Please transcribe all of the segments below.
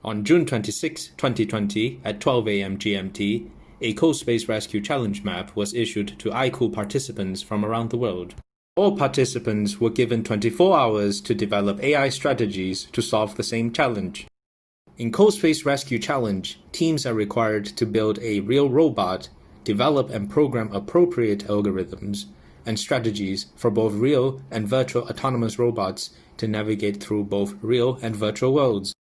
On June 26, 2020, at 12 a.m. GMT, a CoSpace Rescue Challenge map was issued to iCool participants from around the world. All participants were given 24 hours to develop AI strategies to solve the same challenge. In CoSpace Rescue Challenge, teams are required to build a real robot, develop and program appropriate algorithms and strategies for both real and virtual autonomous robots to navigate through both real and virtual worlds.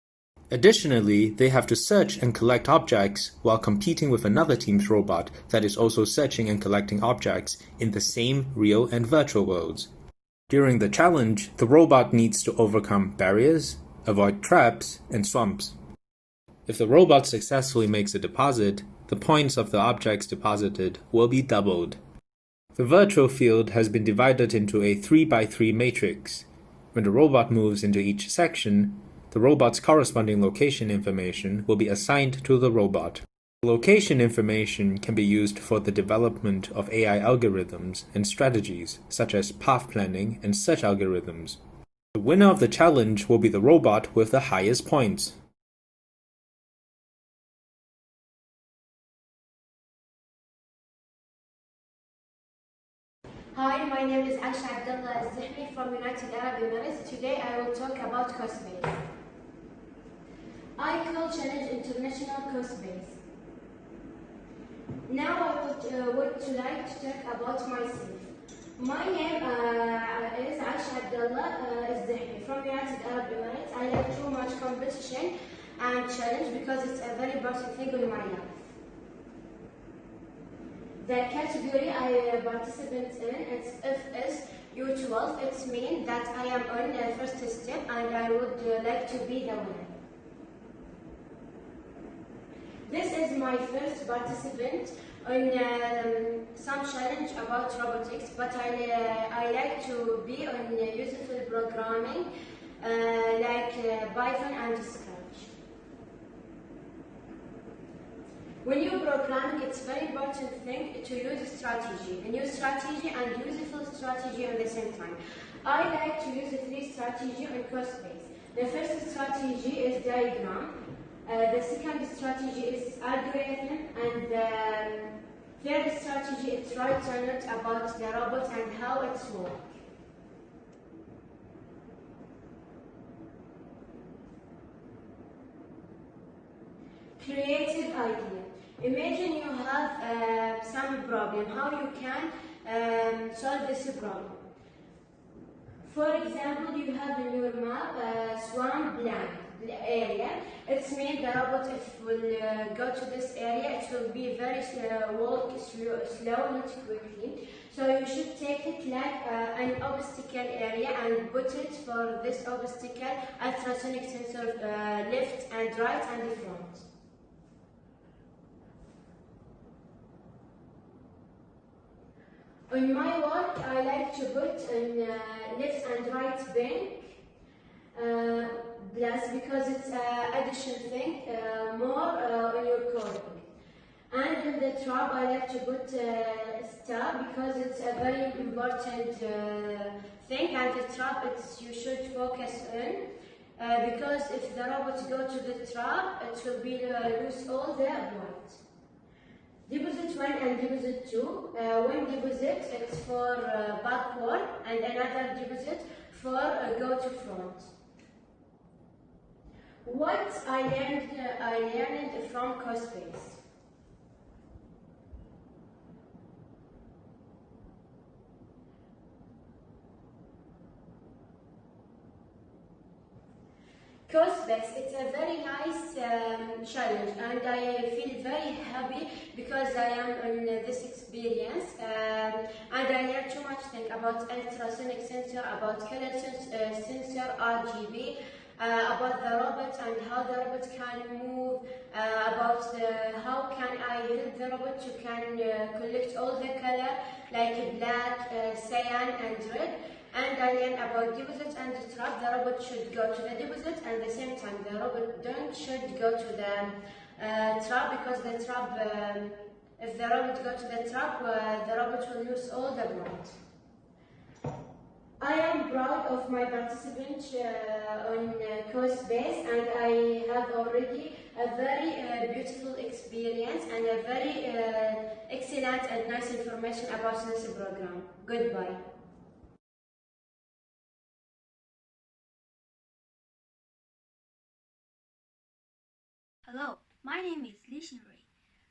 Additionally, they have to search and collect objects while competing with another team's robot that is also searching and collecting objects in the same real and virtual worlds. During the challenge, the robot needs to overcome barriers, avoid traps, and swamps. If the robot successfully makes a deposit, the points of the objects deposited will be doubled. The virtual field has been divided into a 3x3 matrix. When the robot moves into each section, the robot's corresponding location information will be assigned to the robot. Location information can be used for the development of AI algorithms and strategies, such as path planning and search algorithms. The winner of the challenge will be the robot with the highest points. Hi, my name is Aisha Abdullah Zahmi from United Arab Emirates. Today I will talk about CoSpace. iCool Challenge International CoSpace. Now I would like to talk about myself. My name is Aisha Abdullah Zahmi from United Arab Emirates. I like too much competition and challenge because it's a very important thing in my life. The category I participate in is FS U12. It means that I am on the first step and I would like to be the winner. This is my first participant on some challenge about robotics, but I like to be on useful programming like Python and Scratch. When you program, it's very important thing to use strategy, a new strategy and useful strategy at the same time. I like to use the three strategy on CoSpace. The first strategy is diagram. The second strategy is algorithm, and the third strategy is right or not about the robot and how it works. Creative idea. Imagine you have some problem, how you can solve this problem. For example, you have in your map swamp land area. It means the robot, if will go to this area, it will be very walk slow, not quickly. So you should take it like an obstacle area and put it for this obstacle ultrasonic sensor left and right and the front. On my work, I like to put in left and right bank plus because it's an additional thing, more on your coding. And in the trap, I like to put star because it's a very important thing, and the trap you should focus on because if the robots go to the trap, it will be lose all the points. Deposit 1 and deposit 2. One deposit it's for backward and another deposit for go to front. What I learned from CoSpace. CoSpace, it's a very nice challenge, and I feel very happy because I am on this experience, and I learned too much thing about ultrasonic sensor, about color sensor, RGB, about the robot and how the robot can move, about how can I help the robot to can collect all the color like black, cyan and red. And I learned about deposit and the trap. The robot should go to the deposit, and at the same time the robot should go to the trap because the trap, if the robot go to the trap, the robot will lose all the points. I am proud of my participants on CoSpace, and I have already a very beautiful experience and a very excellent and nice information about this program. Goodbye. Hello, my name is Li Xinrui.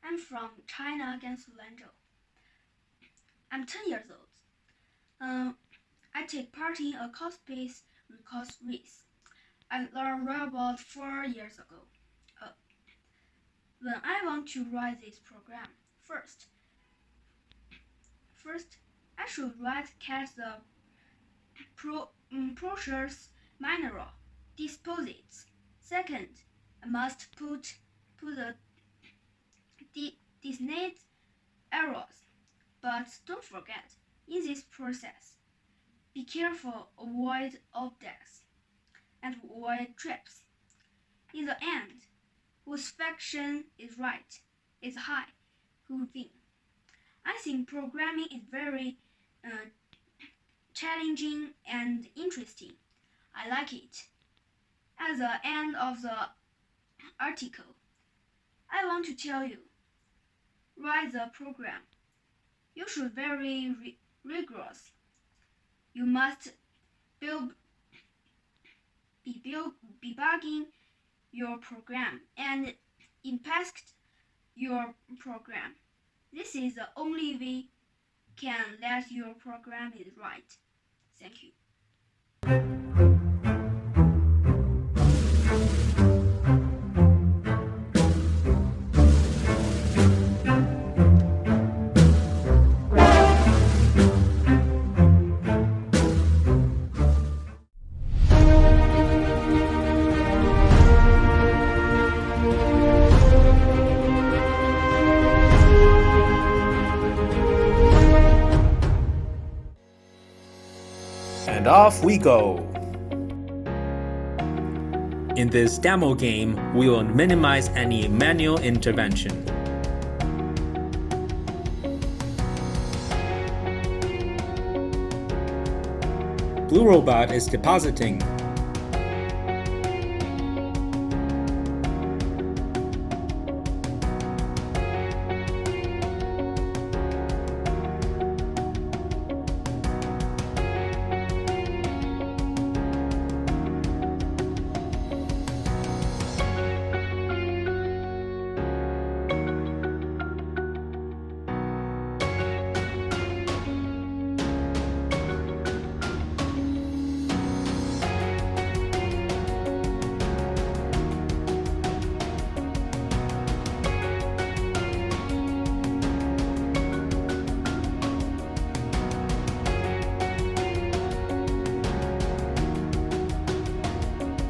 I'm from China, Gansu Lanzhou. I'm 10 years old. I take part in a CoSpace Recourse race. I learned robot 4 years ago. When I want to write this program, first I should catch the process manual, dispose it. Second, I must put the designated errors. But don't forget, in this process, be careful, avoid objects, and avoid traps. In the end, whose faction is right, is high, who win. I think programming is very challenging and interesting. I like it. At the end of the article, I want to tell you, write the program. You should be very rigorous. You must be debugging your program and impact your program. This is the only way can let your program is right. Thank you. And off we go! In this demo game, we will minimize any manual intervention. Blue Robot is depositing.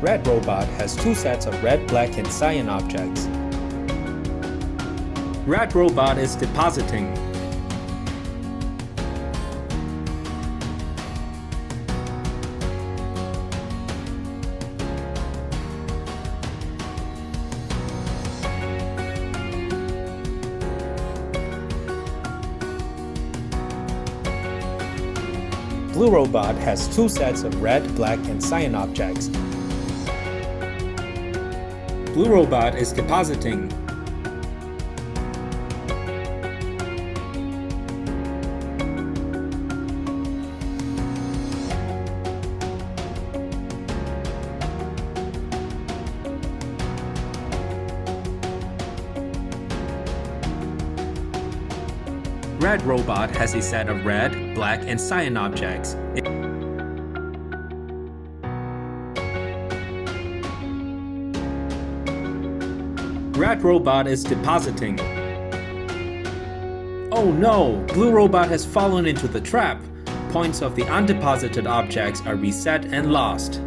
Red Robot has two sets of red, black, and cyan objects. Red Robot is depositing. Blue Robot has two sets of red, black, and cyan objects. Blue Robot is depositing. Red Robot has a set of red, black, and cyan objects. Red Robot is depositing. Oh no! Blue Robot has fallen into the trap. Points of the undeposited objects are reset and lost.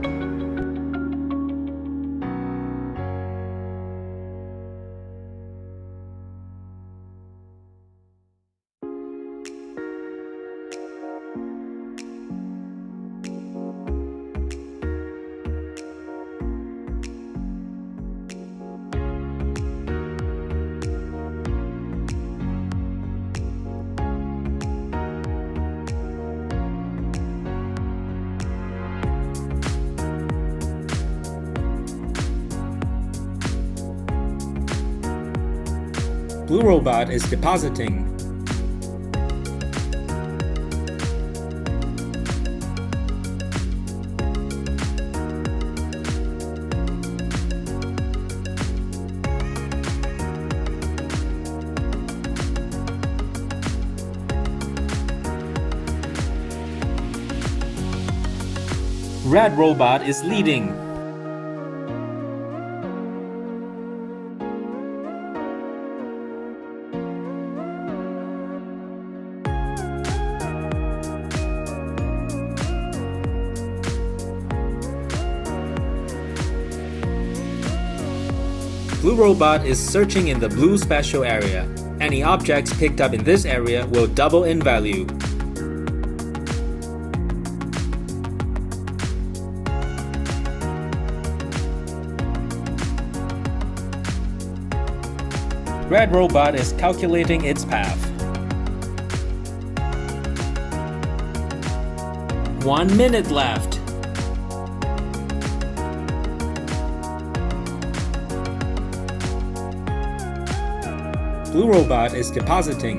Blue robot is depositing. Red robot is leading. Blue robot is searching in the blue special area. Any objects picked up in this area will double in value. Red robot is calculating its path. 1 minute left. Blue robot is depositing.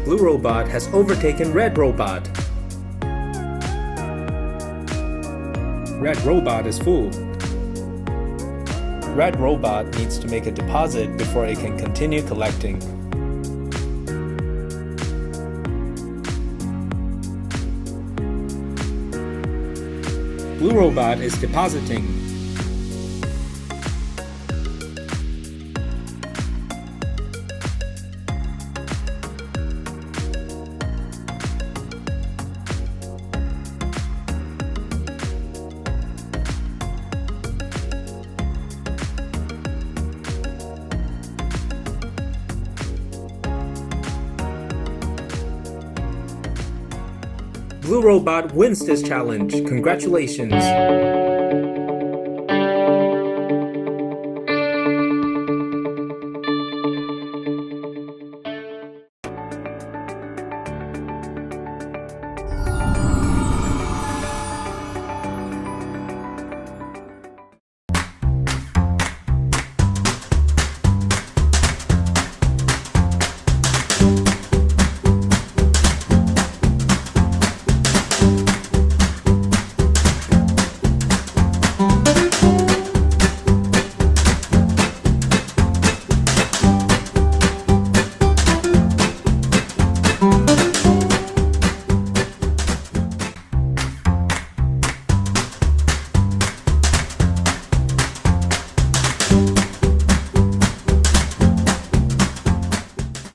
Blue robot has overtaken red robot. Red robot is full. Red robot needs to make a deposit before it can continue collecting. Blue robot is depositing. Blue robot wins this challenge. Congratulations!